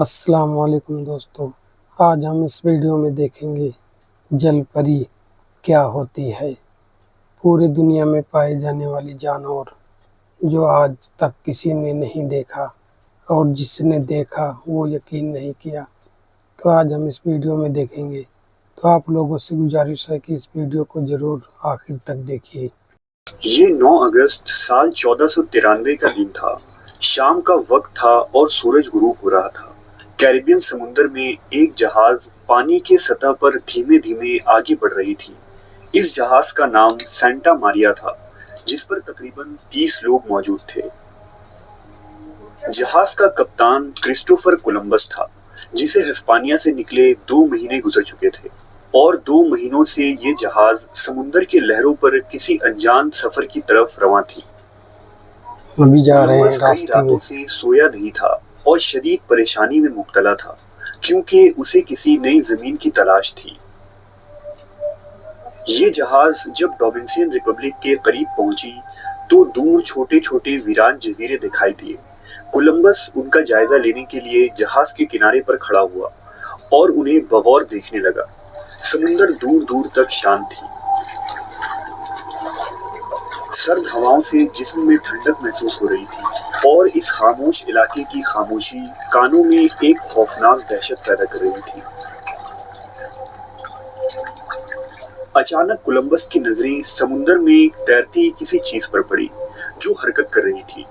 السلام علیکم دوستو، آج ہم اس ویڈیو میں دیکھیں گے جل پری کیا ہوتی ہے۔ پوری دنیا میں پائے جانے والی جانور جو آج تک کسی نے نہیں دیکھا اور جس نے دیکھا وہ یقین نہیں کیا، تو آج ہم اس ویڈیو میں دیکھیں گے۔ تو آپ لوگوں سے گزارش ہے کہ اس ویڈیو کو ضرور آخر تک دیکھیے۔ یہ 9 اگست سال 1493 کا دن تھا۔ شام کا وقت تھا اور سورج غروب ہو رہا تھا۔ کیریبین سمندر میں ایک جہاز پانی کے سطح پر دھیمے دھیمے آگے بڑھ رہی تھی۔ اس جہاز کا نام سینٹا ماریا تھا، جس پر تقریباً 30 لوگ موجود تھے۔ جہاز کا کپتان کرسٹوفر کولمبس تھا، جسے ہسپانیہ سے نکلے 2 مہینے گزر چکے تھے، اور 2 مہینوں سے یہ جہاز سمندر کے لہروں پر کسی انجان سفر کی طرف رواں تھی۔ ابھی جا رہے ہیں کولمبس کئی راستے میں۔ راتوں سے سویا نہیں تھا اور شدید پریشانی میں مبتلا تھا، کیونکہ اسے کسی نئی زمین کی تلاش تھی۔ یہ جہاز جب ڈومینیکن ریپبلک کے قریب پہنچی تو دور چھوٹے چھوٹے ویران جزیرے دکھائی دیے۔ کولمبس ان کا جائزہ لینے کے لیے جہاز کے کنارے پر کھڑا ہوا اور انہیں بغور دیکھنے لگا۔ سمندر دور دور تک شانت تھی۔ سرد ہواؤں سے جسم میں ٹھنڈک محسوس ہو رہی تھی، اور اس خاموش علاقے کی خاموشی کانوں میں ایک خوفناک دہشت پیدا کر رہی تھی۔ اچانک کولمبس کی نظریں سمندر میں تیرتی کسی چیز پر پڑی جو حرکت کر رہی تھی۔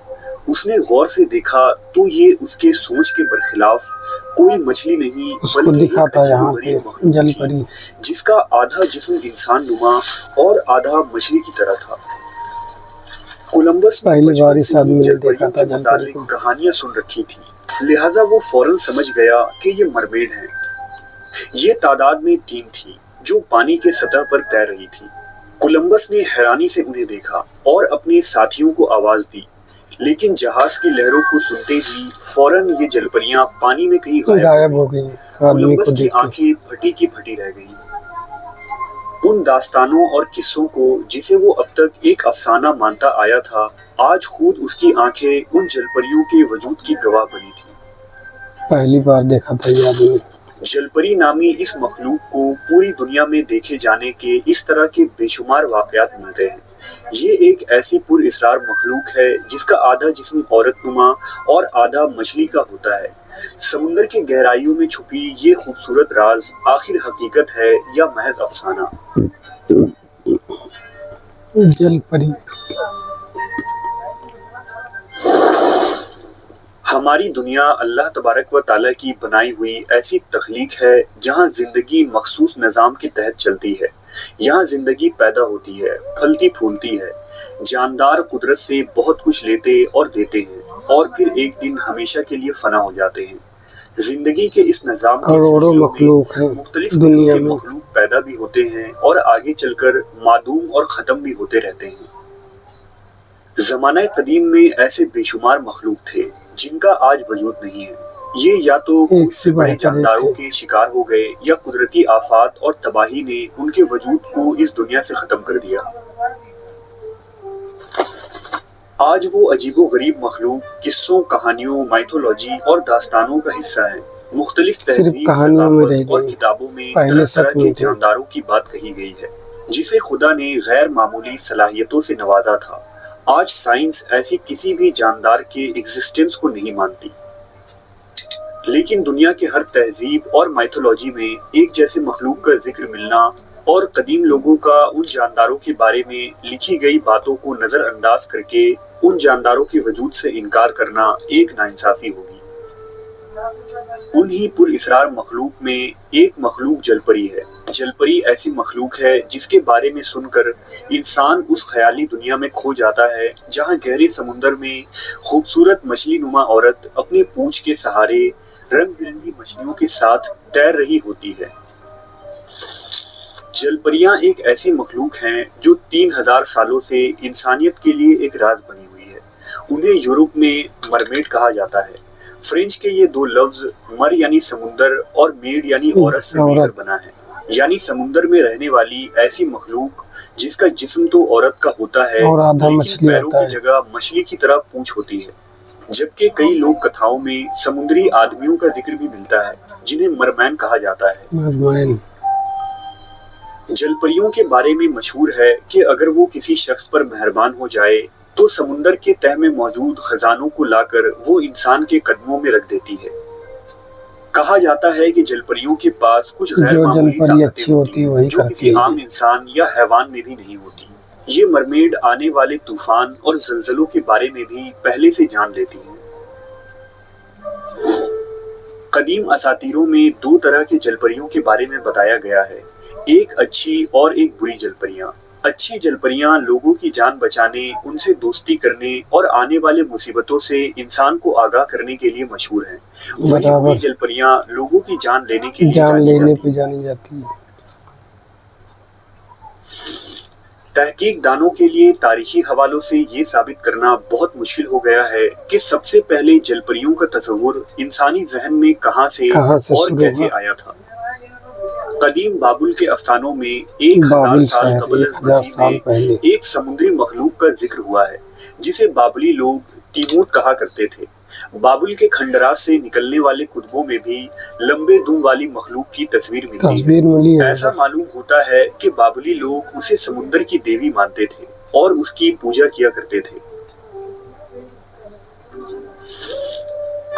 اس نے غور سے دیکھا تو یہ اس کے سوچ کے برخلاف کوئی مچھلی نہیں بلکہ ایک عجیب و غریب مخلوق تھی، جس کا آدھا جسم انسان نما اور آدھا مچھلی کی طرح تھا۔ کولمبس نے بچپن سے ہی جل پریوں کے متعلق کہانیاں سن رکھی تھی، لہٰذا وہ فوراً سمجھ گیا کہ یہ مرمیڈ ہیں۔ یہ تعداد میں 3 تھی جو پانی کے سطح پر تیر رہی تھی۔ کولمبس نے حیرانی سے انہیں دیکھا اور اپنے ساتھیوں کو آواز دی، لیکن جہاز کی لہروں کو سنتے ہی فوراً یہ جل پریاں پانی میں کہیں غائب ہو گئیں۔ کولمبس کی آنکھیں پھٹی کی پھٹی رہ گئیں۔ ان داستانوں اور قصوں کو جسے وہ اب تک ایک افسانہ مانتا آیا تھا، آج خود اس کی آنکھیں ان جل پریوں کے وجود کی گواہ بنی تھی۔ پہلی بار دیکھا تھا یہ آدمی۔ جل پری نامی اس مخلوق کو پوری دنیا میں دیکھے جانے کے اس طرح کے بے شمار واقعات ملتے ہیں۔ یہ ایک ایسی پر اسرار مخلوق ہے جس کا آدھا جسم عورت نما اور آدھا مچھلی کا ہوتا ہے۔ سمندر کے گہرائیوں میں چھپی یہ خوبصورت راز آخر حقیقت ہے یا محض افسانہ؟ جل پری ہماری دنیا اللہ تبارک و تعالیٰ کی بنائی ہوئی ایسی تخلیق ہے جہاں زندگی مخصوص نظام کے تحت چلتی ہے۔ یہاں زندگی پیدا ہوتی ہے، پھلتی پھولتی ہے۔ جاندار قدرت سے بہت کچھ لیتے اور دیتے ہیں، اور پھر ایک دن ہمیشہ کے لیے فنا ہو جاتے ہیں۔ زندگی کے اس نظام کے سلسلوں میں مختلف قسم کے مخلوق پیدا بھی ہوتے ہیں اور آگے چل کر معدوم اور ختم بھی ہوتے رہتے ہیں۔ زمانہ قدیم میں ایسے بے شمار مخلوق تھے جن کا آج وجود نہیں ہے۔ یہ یا تو خود سے بڑے جانداروں کے شکار ہو گئے یا قدرتی آفات اور تباہی نے ان کے وجود کو اس دنیا سے ختم کر دیا۔ آج وہ عجیب و غریب مخلوق قصوں، کہانیوں، مائتھولوجی اور داستانوں کا حصہ ہیں۔ مختلف تہذیب، ثقافت اور کتابوں میں طرح طرح کے جانداروں کی بات کہی گئی ہے، جسے خدا نے غیر معمولی صلاحیتوں سے نوازا تھا۔ آج سائنس ایسی کسی بھی جاندار کے ایگزسٹنس کو نہیں مانتی، لیکن دنیا کے ہر تہذیب اور مائتھولوجی میں ایک جیسے مخلوق کا ذکر ملنا اور قدیم لوگوں کا ان جانداروں کے بارے میں لکھی گئی باتوں کو نظر انداز کر کے ان جانداروں کے وجود سے انکار کرنا ایک ناانصافی ہوگی۔ انہی پر اسرار مخلوق میں ایک مخلوق جل پری ہے۔ جل پری ایسی مخلوق ہے جس کے بارے میں سن کر انسان اس خیالی دنیا میں کھو جاتا ہے جہاں گہرے سمندر میں خوبصورت مچھلی نما عورت اپنے پونچھ کے سہارے رنگ برنگی مچھلیوں کے ساتھ تیر رہی ہوتی ہے۔ جل پریاں ایک ایسی مخلوق ہیں جو 3000 سالوں سے انسانیت کے لیے ایک راز بنی ہوئی ہے۔ انہیں یورپ میں مرمیڈ کہا جاتا ہے۔ فرینچ کے یہ 2 لفظ مر یعنی سمندر اور میڈ یعنی عورت سے مل کر بنا ہے، یعنی سمندر میں رہنے والی ایسی مخلوق جس کا جسم تو عورت کا ہوتا ہے، لیکن پیروں کی جگہ مچھلی کی طرح پونچھ ہوتی ہے۔ जबकि कई लोक कथाओं में समुद्री आदमियों का जिक्र भी मिलता है जिन्हें मरमैन कहा जाता है। मरमैन जलपरियों के बारे में मशहूर है कि अगर वो किसी शख्स पर मेहरबान हो जाए तो समुंदर के तह में मौजूद खजानों को लाकर वो इंसान के कदमों में रख देती है। कहा जाता है कि जलपरियों के पास कुछ गैर जो मामूली जलपरी अच्छी ताकतें होती है वही जो करती किसी है। आम इंसान या हैवान में भी नहीं होती। ये मरमेड आने वाले तूफान और जलजलों के बारे में भी पहले से जान लेती हैं। कदीम असातीरों में दो तरह के जलपरियों के बारे में बताया गया है, एक अच्छी और एक बुरी जलपरियां। अच्छी जलपरियां लोगों की जान बचाने, उनसे दोस्ती करने और आने वाले मुसीबतों से इंसान को आगाह करने के लिए मशहूर हैं। वहीं बुरी जलपरियां लोगों की जान लेने के लिए जानी जाती है। तहकीक दानों के लिए तारीखी हवालों से ये साबित करना बहुत मुश्किल हो गया है कि सबसे पहले जलपरियों का तस्वुर इंसानी जहन में कहां से और कैसे आया था। कदीम बाबुल के अफसानों में 1000 साल कबल मसीह में एक समुद्री मखलूक का जिक्र हुआ है जिसे बाबुली लोग तीमूत कहा करते थे। बाबुल के खंडरात से निकलने वाले कुतुबों में भी लंबे दुम वाली मखलूक की तस्वीर मिली है। ऐसा मालूम होता है कि बाबुली लोग उसे समुद्र की देवी मानते थे और उसकी पूजा किया करते थे।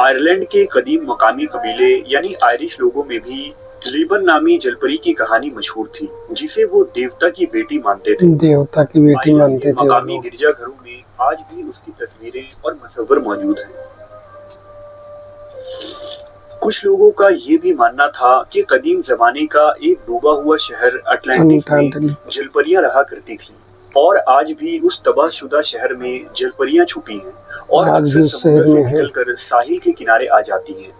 आयरलैंड के कदीम मकामी कबीले यानी आयरिश लोगों में भी लीबन नामी जलपरी की कहानी मशहूर थी जिसे वो देवता की बेटी मानते थे। मकामी गिरजाघरों में आज भी उसकी तस्वीरें और मसव्वर मौजूद हैं। कुछ लोगों का ये भी मानना था कि कदीम जमाने का एक डूबा हुआ शहर अटलांटिस में जलपरियां रहा करती थी और आज भी उस तबाहशुदा शहर में जलपरियां छुपी हैं और अक्सर समुद्र से निकलकर साहिल के किनारे आ जाती हैं।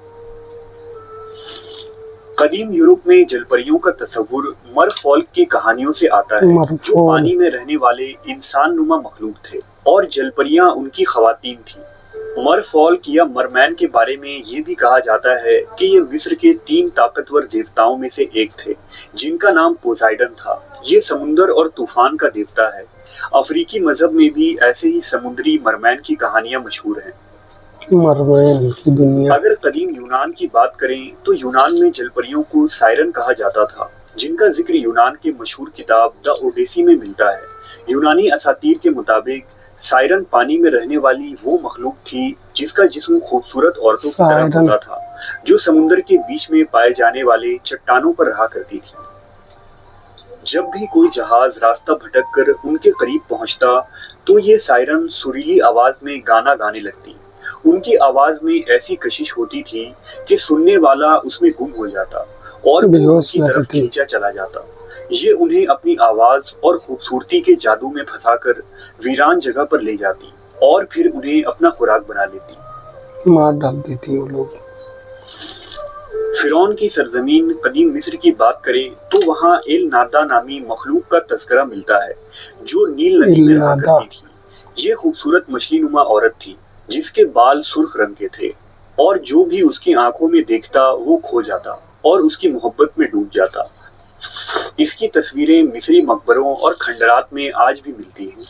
कदीम यूरोप में जलपरियों का तस्वुर मरफॉल्क की कहानियों से आता है जो पानी में रहने वाले इंसान नुमा मखलूक थे और जलपरियां उनकी खवातीन थी। मरफॉल्क या मरमैन के बारे में ये भी कहा जाता है कि ये मिस्र के 3 ताकतवर देवताओं में से एक थे जिनका नाम पोसाइडन था। ये समुंदर और तूफान का देवता है। अफ्रीकी मजहब में भी ऐसे ही समुद्री मरमैन की कहानियां मशहूर हैं। मरमैन की दुनिया। अगर कदीम यूनान की बात करें तो यूनान में जलपरियों को सायरन कहा जाता था जिनका जिक्र यूनान के मशहूर किताब द ओडेसी में मिलता है। यूनानी असातीर के मुताबिक सायरन पानी में रहने वाली वो मखलूक थी जिसका जिस्म खूबसूरत औरतों की तरह होता था जो समुद्र के बीच में पाए जाने वाले चट्टानों पर रहा करती थी। जब भी कोई जहाज रास्ता भटक कर उनके करीब पहुंचता तो ये सायरन सुरीली आवाज में गाना गाने लगती। उनकी आवाज में ऐसी कशिश होती थी कि सुनने वाला उसमें गुम हो जाता और वो उनकी तरफ खींचा चला जाता। ये उन्हें अपनी आवाज और खूबसूरती के जादू में फंसाकर वीरान जगह पर ले जाती और फिर उन्हें अपना खुराक बना लेती, मार डालती थी वो लोग। फिरौन की सरजमीन कदीम मिस्र की बात करें तो वहाँ एल नादा नामी मखलूक का तस्करा मिलता है जो नील नदी में रहा करती थी। ये खूबसूरत मछली नुमा औरत थी जिसके बाल सुर्ख रंग के थे और जो भी उसकी आंखों में देखता वो खो जाता और उसकी मोहब्बत में डूब जाता। इसकी तस्वीरें मिस्री मकबरों और खंडरात में आज भी मिलती हैं।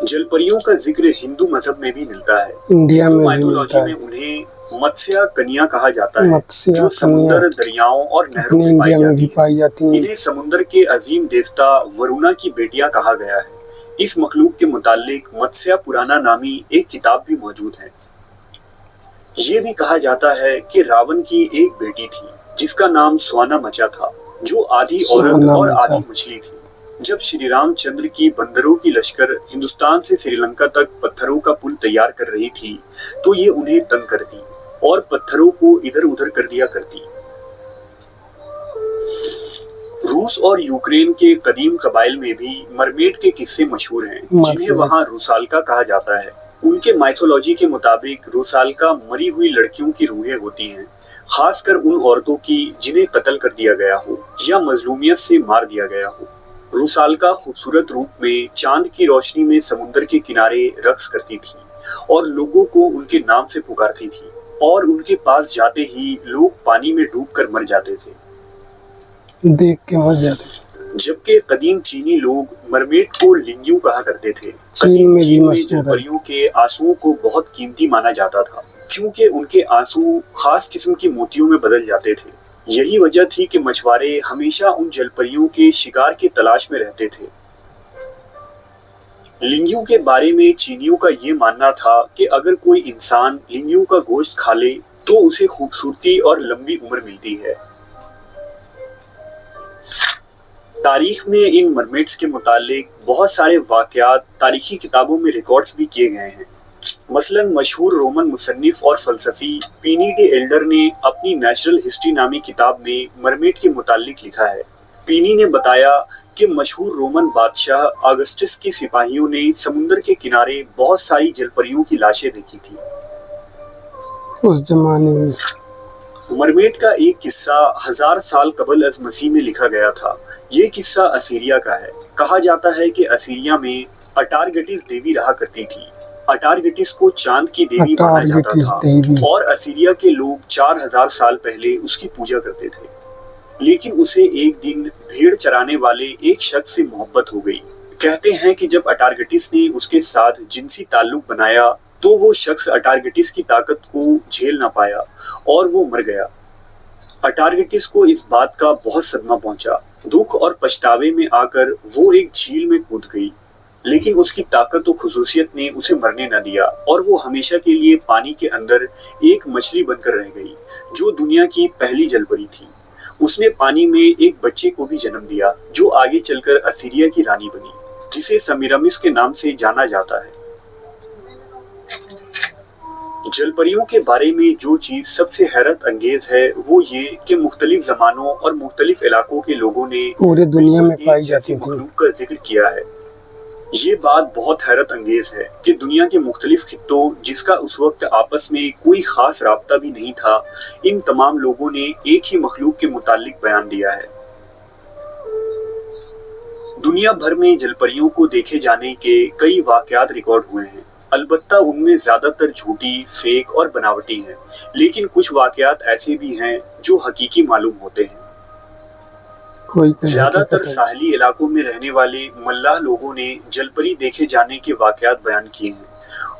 जलपरियों का जिक्र हिंदू मजहब में भी मिलता है। इंडिया में माइथोलॉजी में उन्हें मत्स्य कन्या कहा जाता है जो समुद्र, दरियाओं और नहरों में पाई जाती है। इन्हें समुद्र के अजीम देवता वरुणा की बेटियां कहा गया है। इस मखलूक के मुतालिक मत्स्य पुराना नामी एक किताब भी मौजूद है। ये भी कहा जाता है कि रावण की एक बेटी थी जिसका नाम स्वाना मचा था जो आधी औरत और आधी मछली थी। जब श्री रामचंद्र की बंदरों की लश्कर हिंदुस्तान से श्रीलंका तक पत्थरों का पुल तैयार कर रही थी तो ये उन्हें तंग करती और पत्थरों को इधर उधर कर दिया करती। रूस और यूक्रेन के कदीम कबाइल में भी मरमेड के किस्से मशहूर हैं जिन्हें वहाँ रूसाल्का कहा जाता है। उनके माइथोलॉजी के मुताबिक रूसाल्का मरी हुई लड़कियों की रूहें होती हैं, खासकर उन औरतों की जिन्हें कत्ल कर दिया गया हो या मजलूमियत से मार दिया गया हो। रूसाल्का खूबसूरत रूप में चांद की रोशनी में समुद्र के किनारे रक्स करती थी और लोगों को उनके नाम से पुकारती थी और उनके पास जाते ही लोग पानी में डूबकर मर जाते थे, देख के मर जाते। जबकि कदीम चीनी लोग मरमेड को लिंग्यू कहा करते थे चीन में भी चीन में मशहूर है। जलपरियों के आंसुओं को बहुत कीमती माना जाता था, क्योंकि उनके आंसू खास किस्म के मोतियों में बदल जाते थे। यही वजह थी कि मछुआरे हमेशा उन जलपरियों के शिकार की तलाश में रहते थे। लिंगू के बारे में चीनियों का ये मानना था कि अगर कोई इंसान लिंगू का गोश्त खा ले तो उसे खूबसूरती और लंबी उम्र मिलती है। तारीख में इन मरमेड्स के मुतालिक बहुत सारे वाक़यात तारीखी किताबों में रिकॉर्ड्स भी किए गए हैं। मसलन मशहूर रोमन मुसन्निफ और फ़लसफ़ी प्लिनी द एल्डर ने अपनी नेचुरल हिस्ट्री नामी किताब में मरमेड के मुतालिक लिखा है। प्लिनी ने बताया कि मशहूर रोमन बादशाह ऑगस्टस के सिपाहियों ने समुद्र के किनारे बहुत सारी जलपरियों की लाशें देखी थी। उस जमाने में मरमेड का एक किस्सा 1000 साल कबल अज़ मसीह में लिखा गया था। ये किस्सा असीरिया का है। कहा जाता है कि असीरिया में अटारगटिस देवी रहा करती थी। अटारगटिस को चांद की देवी माना जाता था और असीरिया के लोग 4000 साल पहले उसकी पूजा करते थे। लेकिन उसे एक दिन भेड़ चराने वाले एक शख्स से मोहब्बत हो गई। कहते हैं कि जब अटारगटिस ने उसके साथ जिनसी ताल्लुक बनाया तो वो शख्स अटारगटिस की ताकत को झेल ना पाया और वो मर गया। अटारगटिस को इस बात का बहुत सदमा पहुंचा। दुख और पछतावे में आकर वो एक झील में कूद गई, लेकिन उसकी ताकत और खुसूसियत ने उसे मरने न दिया और वो हमेशा के लिए पानी के अंदर एक मछली बनकर रह गई, जो दुनिया की पहली जलपरी थी। उसने पानी में एक बच्चे को भी जन्म दिया, जो आगे चलकर असीरिया की रानी बनी, जिसे सेमिरामिस के नाम से जाना जाता है। जलपरियों के बारे में जो चीज सबसे हैरत अंगेज है वो ये कि मुख्तलिफ जमानों और मुख्तलिफ इलाकों के लोगों ने पूरे दुनिया में पाई जाती थी। मखलूक का जिक्र किया है। ये बात बहुत हैरत अंगेज है कि दुनिया के मुख्तलिफ खित्तों, जिसका उस वक्त आपस में कोई खास राब्ता भी नहीं था, इन तमाम लोगों ने एक ही मखलूक के मुतालिक बयान दिया है। दुनिया भर में जलपरियों को देखे जाने के कई वाकयात रिकॉर्ड हुए हैं। अलबत्ता उनमें ज्यादातर झूठी, फेक और बनावटी हैं, लेकिन कुछ वाकयात ऐसे भी हैं जो हकीकी मालूम होते हैं। ज्यादातर साहली इलाकों में रहने वाले मल्लाह लोगों ने जलपरी देखे जाने के वाकयात बयान किए हैं।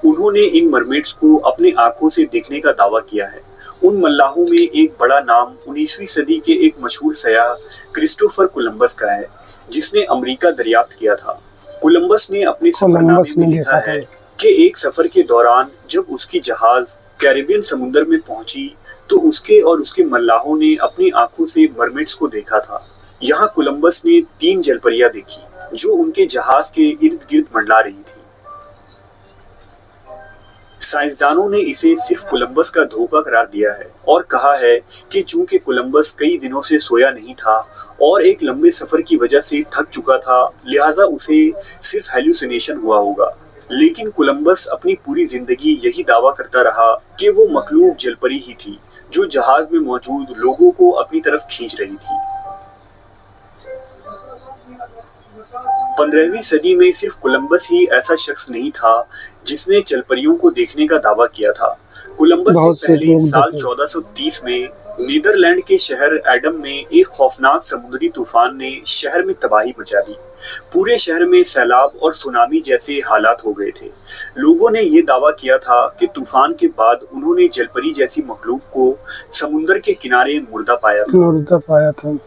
उन्होंने इन मरमेड्स को अपने आंखों से देखने का दावा किया है। उन मल्लाहों में एक बड़ा नाम 19वीं सदी के एक मशहूर सयाह क्रिस्टोफर कोलंबस का है, जिसने अमेरिका दरियाफ्त किया था। कोलंबस ने अपने सफरनामे में लिखा है कि एक सफर के दौरान जब उसकी जहाज कैरिबियन समुद्र में पहुंची तो उसके और उसके मल्लाहों ने अपनी आंखों से मरमेड्स को देखा था। यहाँ कोलंबस ने 3 जलपरियां देखी जो उनके जहाज के इर्द गिर्द मंडला रही थी। साइंसदानों ने इसे सिर्फ कोलंबस का धोखा करार दिया है और कहा है कि चूंकि कोलंबस कई दिनों से सोया नहीं था और एक लंबे सफर की वजह से थक चुका था, लिहाजा उसे सिर्फ हेलुसिनेशन हुआ होगा। लेकिन कोलंबस अपनी पूरी जिंदगी यही दावा करता रहा कि वो मखलूक जलपरी ही थी जो जहाज में मौजूद लोगों को अपनी तरफ खींच रही थी। 15वीं सदी में सिर्फ कोलंबस ही ऐसा शख्स नहीं था जिसने जलपरियों को देखने का दावा किया था। कोलंबस से पहले साल 1430 में नीदरलैंड के शहर एडम में एक खौफनाक समुद्री तूफान ने शहर में तबाही मचा दी। पूरे शहर में सैलाब और सुनामी जैसे हालात हो गए थे। लोगों ने ये दावा किया था कि तूफान के बाद उन्होंने जलपरी जैसी मखलूक को समुद्र के किनारे मुर्दा पाया था।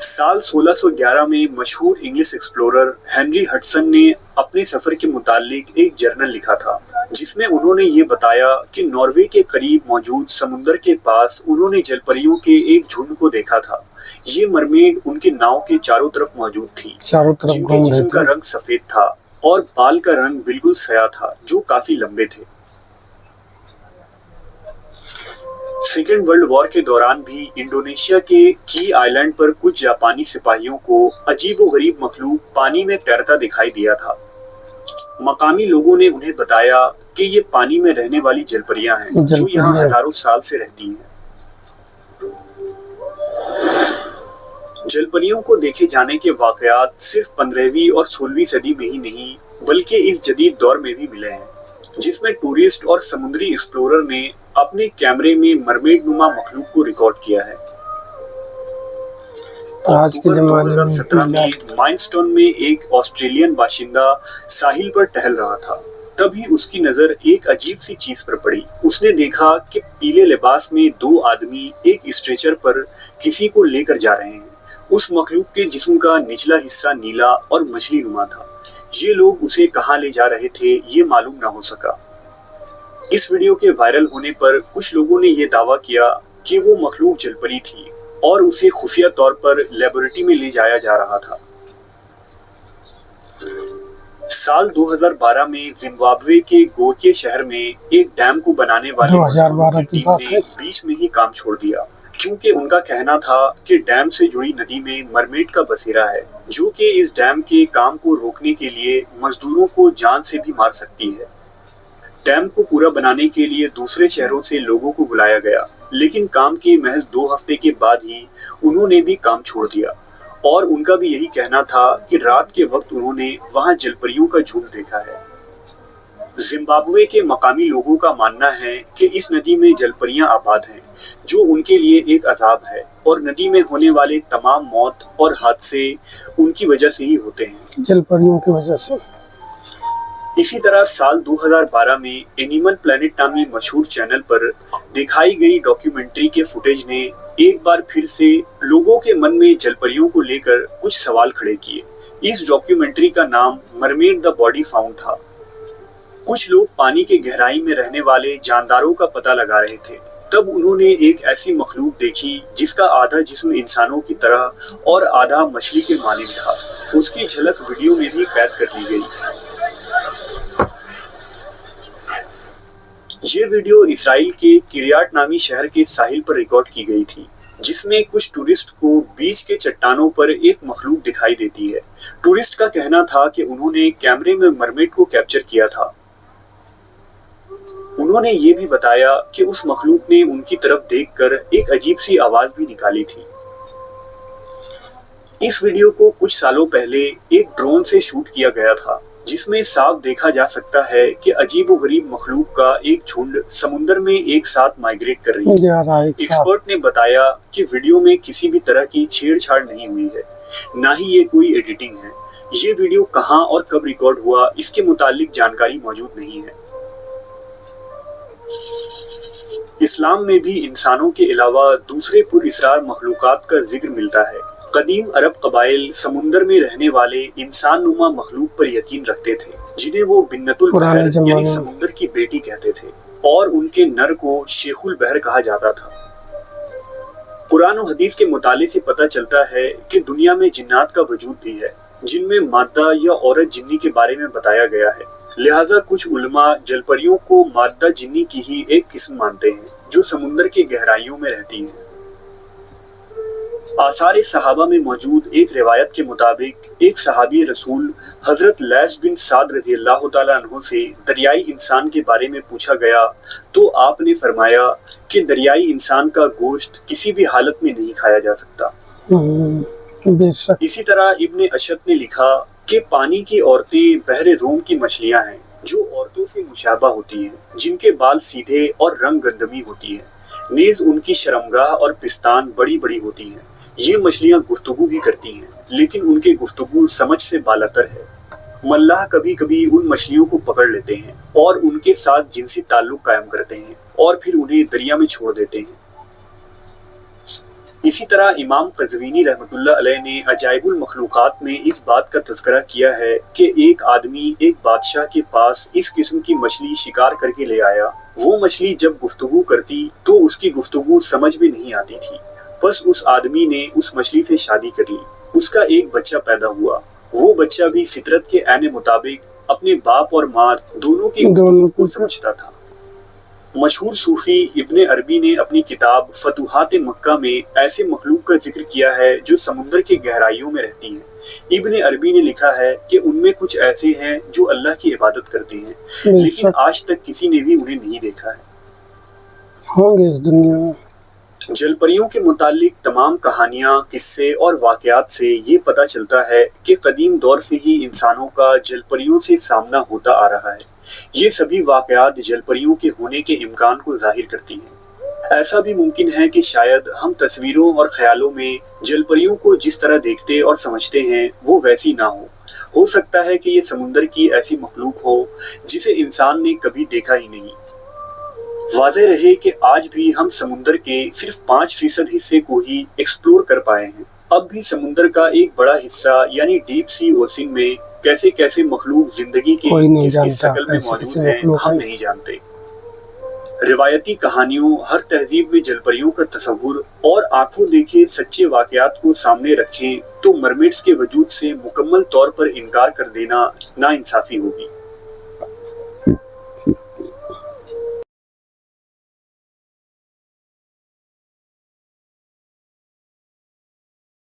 साल 1611 में मशहूर इंग्लिश एक्सप्लोरर हेनरी हडसन ने अपने सफर के मुतालिक एक जर्नल लिखा था, जिसमें उन्होंने ये बताया कि नॉर्वे के करीब मौजूद समुद्र के पास उन्होंने जलपरियों के एक झुंड को देखा था। ये मरमेड उनके नाव के चारों तरफ मौजूद थी, जिनके जिस्म का रंग सफेद था और बाल का रंग बिल्कुल सया था, जो काफी लंबे थे। सेकेंड वर्ल्ड वॉर के दौरान भी इंडोनेशिया के की आइलैंड पर कुछ जापानी सिपाहियों को अजीबोगरीब मखलूक पानी में तैरता दिखाई दिया था। मकामी लोगों ने उन्हें बताया कि ये पानी में रहने वाली जलपरियां हैं जो यहाँ हजारों साल से रहती हैं। जलपरियों को देखे जाने के वाकयात सिर्फ 15वीं और 16वीं सदी में ही नहीं बल्कि इस जदीद दौर में भी मिले हैं, जिसमें टूरिस्ट और समुद्री एक्सप्लोरर ने अपने कैमरे में मरमेड नुमा मखलूक को रिकॉर्ड किया है। آج کے اکتوبر زمانے 2017 میں میں مائنسٹون میں ایک آسٹریلین باشندہ ساحل پر ٹہل رہا تھا۔ تبھی اس کی نظر ایک عجیب سی چیز پر پڑی۔ اس نے دیکھا کہ پیلے لباس میں دو آدمی ایک اسٹریچر پر کسی کو لے کر جا رہے ہیں۔ اس مخلوق کے جسم کا نچلا حصہ نیلا اور مچھلی نما تھا۔ یہ لوگ اسے کہاں لے جا رہے تھے یہ معلوم نہ ہو سکا۔ اس ویڈیو کے وائرل ہونے پر کچھ لوگوں نے یہ دعویٰ کیا کہ وہ مخلوق جل پری تھی اور اسے خفیہ طور پر لیبارٹری میں لے جایا جا رہا تھا۔ سال 2012 میں زمبابوے کے گوکے شہر میں ایک ڈیم کو بنانے والے مزدوروں کی ٹیم نے بیچ میں ہی کام چھوڑ دیا، کیونکہ ان کا کہنا تھا کہ ڈیم سے جڑی ندی میں مرمیڈ کا بسیرا ہے، جو کہ اس ڈیم کے کام کو روکنے کے لیے مزدوروں کو جان سے بھی مار سکتی ہے۔ ڈیم کو پورا بنانے کے لیے دوسرے شہروں سے لوگوں کو بلایا گیا، لیکن کام کے محض 2 ہفتے کے بعد ہی انہوں نے بھی کام چھوڑ دیا، اور ان کا بھی یہی کہنا تھا کہ رات کے وقت انہوں نے وہاں جل پریوں کا جھنڈ دیکھا ہے۔ زمبابوے کے مقامی لوگوں کا ماننا ہے کہ اس ندی میں جل پریاں آباد ہیں، جو ان کے لیے ایک عذاب ہے، اور ندی میں ہونے والے تمام موت اور حادثے ان کی وجہ سے ہی ہوتے ہیں، جل پریوں کی وجہ سے۔ اسی طرح سال 2012 میں اینیمل پلانٹ نامی مشہور چینل پر دکھائی گئی ڈاکیومنٹری کے فوٹیج نے ایک بار پھر سے لوگوں کے من میں جل پریوں کو لے کر کچھ سوال کھڑے کیے۔ اس ڈاکیومنٹری کا نام مرمیڈ دا باڈی فاؤنڈ تھا۔ کچھ لوگ پانی کے گہرائی میں رہنے والے جانداروں کا پتہ لگا رہے تھے۔ تب انہوں نے ایک ایسی مخلوق دیکھی جس کا آدھا جسم انسانوں کی طرح اور آدھا مچھلی کے مانند تھا۔ اس کی جھلک ویڈیو میں بھی قید کر لی گئی۔ یہ ویڈیو اسرائیل کے کریات نامی شہر کے ساحل پر ریکارڈ کی گئی تھی، جس میں کچھ ٹورسٹ کو بیچ کے چٹانوں پر ایک مخلوق دکھائی دیتی ہے۔ ٹورسٹ کا کہنا تھا کہ انہوں نے کیمرے میں مرمیڈ کو کیپچر کیا تھا۔ انہوں نے یہ بھی بتایا کہ اس مخلوق نے ان کی طرف دیکھ کر ایک عجیب سی آواز بھی نکالی تھی۔ اس ویڈیو کو کچھ سالوں پہلے ایک ڈرون سے شوٹ کیا گیا تھا، جس میں صاف دیکھا جا سکتا ہے کہ عجیب و غریب مخلوق کا ایک جھنڈ سمندر میں ایک ساتھ مائیگریٹ کر رہی ہے۔ ایکسپرٹ نے بتایا کہ ویڈیو میں کسی بھی طرح کی چھیڑ چھاڑ نہیں ہوئی ہے، نہ ہی یہ کوئی ایڈیٹنگ ہے۔ یہ ویڈیو کہاں اور کب ریکارڈ ہوا اس کے متعلق جانکاری موجود نہیں ہے۔ اسلام میں بھی انسانوں کے علاوہ دوسرے پر اسرار مخلوقات کا ذکر ملتا ہے۔ قدیم عرب قبائل سمندر میں رہنے والے انسان نما مخلوق پر یقین رکھتے تھے، جنہیں وہ بنت البحر یعنی سمندر کی بیٹی کہتے تھے، اور ان کے نر کو شیخ البحر کہا جاتا تھا۔ قرآن و حدیث کے مطالعے سے پتہ چلتا ہے کہ دنیا میں جنات کا وجود بھی ہے، جن میں مادہ یا عورت جنی کے بارے میں بتایا گیا ہے۔ لہٰذا کچھ علماء جل پریوں کو مادہ جنی کی ہی ایک قسم مانتے ہیں، جو سمندر کی گہرائیوں میں رہتی ہیں۔ آثار صحابہ میں موجود ایک روایت کے مطابق ایک صحابی رسول حضرت لیث بن سعد رضی اللہ تعالیٰ عنہ سے دریائی انسان کے بارے میں پوچھا گیا تو آپ نے فرمایا کہ دریائی انسان کا گوشت کسی بھی حالت میں نہیں کھایا جا سکتا۔ اسی طرح ابن اشد نے لکھا کہ پانی کی عورتیں بحر روم کی مچھلیاں ہیں، جو عورتوں سے مشابہ ہوتی ہیں، جن کے بال سیدھے اور رنگ گندمی ہوتی ہے، نیز ان کی شرمگاہ اور پستان بڑی بڑی ہوتی ہیں۔ یہ مچھلیاں گفتگو بھی کرتی ہیں، لیکن ان کے گفتگو سمجھ سے بالاتر ہے۔ ملاح کبھی کبھی ان مچھلیوں کو پکڑ لیتے ہیں اور ان کے ساتھ جنسی تعلق قائم کرتے ہیں اور پھر انہیں دریا میں چھوڑ دیتے ہیں۔ اسی طرح امام قزوینی رحمۃ اللہ علیہ نے عجائب المخلوقات میں اس بات کا تذکرہ کیا ہے کہ ایک آدمی ایک بادشاہ کے پاس اس قسم کی مچھلی شکار کر کے لے آیا۔ وہ مچھلی جب گفتگو کرتی تو اس کی گفتگو سمجھ میں نہیں آتی تھی، بس اس آدمی نے اس مچھلی سے شادی کر لی۔ اس کا ایک بچہ پیدا ہوا۔ وہ بچہ بھی فطرت کے عین مطابق اپنے باپ اور ماں دونوں کی گفتگو کو سمجھتا تھا۔ مشہور صوفی ابن عربی نے اپنی کتاب فتوحات مکہ میں ایسے مخلوق کا ذکر کیا ہے جو سمندر کے گہرائیوں میں رہتی ہیں۔ ابن عربی نے لکھا ہے کہ ان میں کچھ ایسے ہیں جو اللہ کی عبادت کرتے ہیں، لیکن آج تک کسی نے بھی انہیں نہیں دیکھا ہے۔ ہوں گے اس دنیا میں۔ جل پریوں کے متعلق تمام کہانیاں، قصے اور واقعات سے یہ پتہ چلتا ہے کہ قدیم دور سے ہی انسانوں کا جل پریوں سے سامنا ہوتا آ رہا ہے۔ یہ سبھی واقعات جل پریوں کے ہونے کے امکان کو ظاہر کرتی ہیں۔ ऐसा भी मुमकिन है कि शायद हम तस्वीरों और ख्यालों में जलपरियों को जिस तरह देखते और समझते हैं वो वैसी ना हो सकता है कि ये समुंदर की ऐसी मखलूक हो जिसे इंसान ने कभी देखा ही नहीं। वाज़ेह रहे कि आज भी हम समुंदर के सिर्फ 5% हिस्से को ही एक्सप्लोर कर पाए हैं। अब भी समुंदर का एक बड़ा हिस्सा यानी डीप सी ओशन में कैसे कैसे मखलूक जिंदगी के किस किस शक्ल में मौजूद हैं हम नहीं जानते। रिवायती कहानियों, हर तहजीब में जलपरियों का तस्वुर और आंखों देखे सच्चे वाकयात को सामने रखें तो मरमेड्स के वजूद से मुकम्मल तौर पर इनकार कर देना नाइंसाफी होगी।